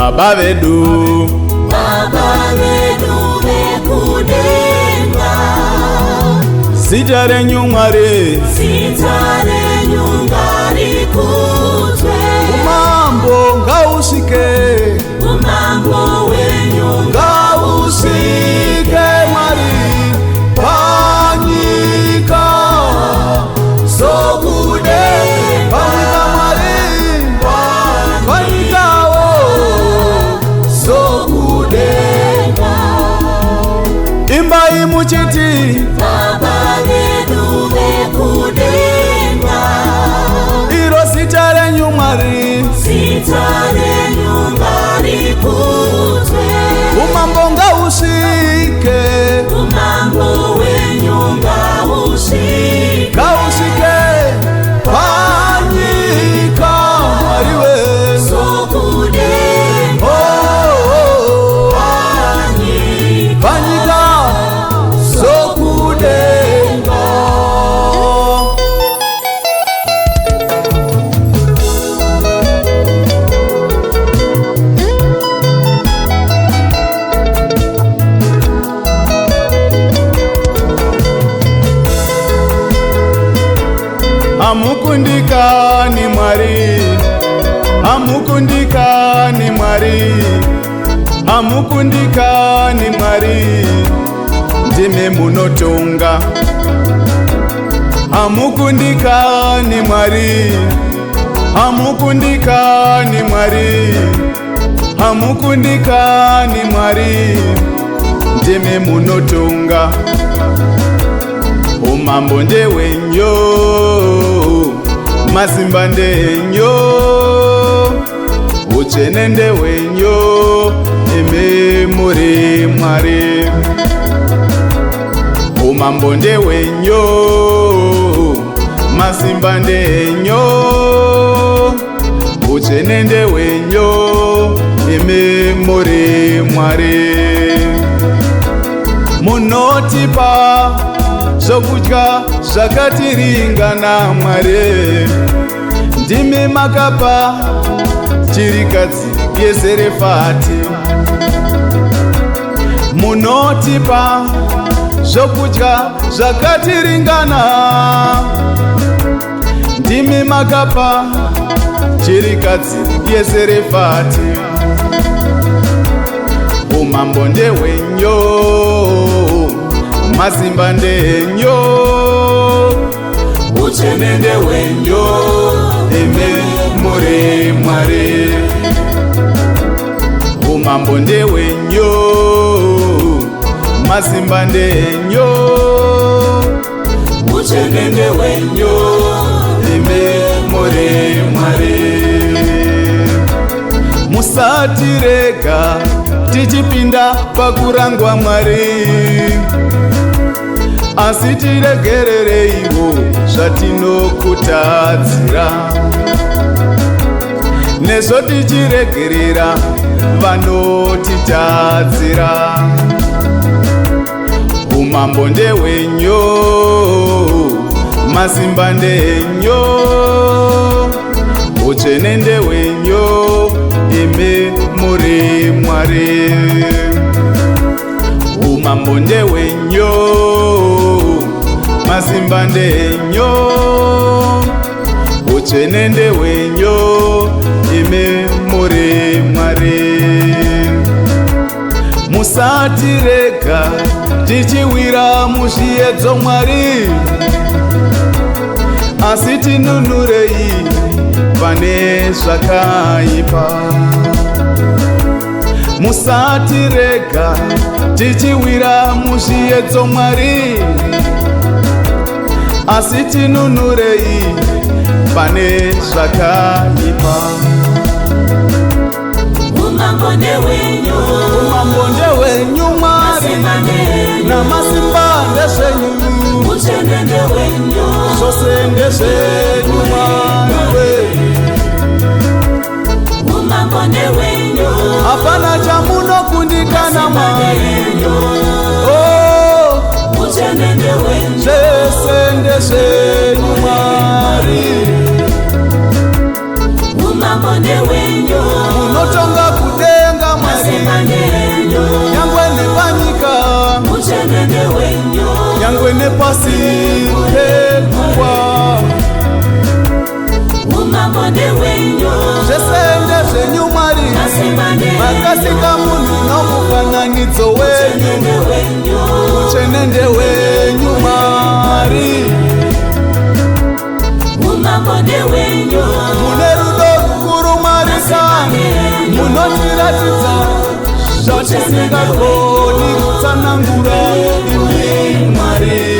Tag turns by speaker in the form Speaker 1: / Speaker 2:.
Speaker 1: Baba vedu
Speaker 2: vekudenga,
Speaker 1: zita renyu Mwari
Speaker 2: rikuzwe,
Speaker 1: umambo ngausike,
Speaker 2: umambo wenyu
Speaker 1: ngausike Mwari panyika zokudenga, panyika zokudenga. Imba imuchiti
Speaker 2: Baba vedu vekudenga,
Speaker 1: iro zita renyu Mwari
Speaker 2: rikuzwe,
Speaker 1: umambo ngausike,
Speaker 2: umambo wenyu ngausike,
Speaker 1: panyika Mwari we
Speaker 2: zokudenga,
Speaker 1: panyika zokudenga. Amukundikani Mwari, amukundikani Mwari, amukundikani Mwari, ndime munotonga. Amukundikani Mwari, amukundikani Mwari, amukundikani Mwari, ndime munotonga. Umambo ndewenyo, mazimba ndenyo, uchene ndewenyo, ime muri Mwari. Umambo ndewenyo, mazimba ndenyo, uchene ndewenyo, ime muri Mwari. Munotipa zvokudya zvakatiringana Mwari, ndimi makapa chirikadzi yeZerefati. Munotipa zvokudya zvakatiringana, ndimi makapa chirikadzi yeZerefati. Umambo ndewenyo, mazimba ndenyo, uchene ndewenyo, ime muri Mwari. Umambo ndewenyo, mazimba ndenyo, uchene ndewenyo, ime muri Mwari. Musatirega tichipinda pakurangwa Mwari, asi tiregerereiwo zvatinokutadzira, nezvo tichiregerera vanotitadzira. Umambo ndewenyo, mazimba ndenyo, uchene ndewenyo, ime muri Mwari. Umambo ndewenyo, mazimba ndenyo, uchene ndewenyo, ime muri Mwari. Musatirega tichiwira muzviedzo Mwari, asi tinunurei pane zvakaipa. Musatirega tichiwira muzviedzo Mwari, asi tinunurei pane zvakaipa.
Speaker 2: umambo ndewenyu,
Speaker 1: Umambo ndewenyu Mwari, namasimba ndezvenyu,
Speaker 2: uchene ndewenyu,
Speaker 1: zvose ndezvenyu Mwari.
Speaker 2: umambo ndewenyu,
Speaker 1: Hapana chamunokundikana Mwari,
Speaker 2: uchene ndewenyu,
Speaker 1: zvese ndezvenyu Mwari.
Speaker 2: umambo ndewenyu,
Speaker 1: Unotonga kudenga nepasi pekungwa
Speaker 2: umambone wenyu
Speaker 1: zvesende zvenyu Mwari makasika munhu nomufananidzo wenyu uchenende wenyu Mwari
Speaker 2: umambone wenyu
Speaker 1: mune rudo rukuru Mwari sami munotiratidza zvatisingagoni kutsanangura imi Mwari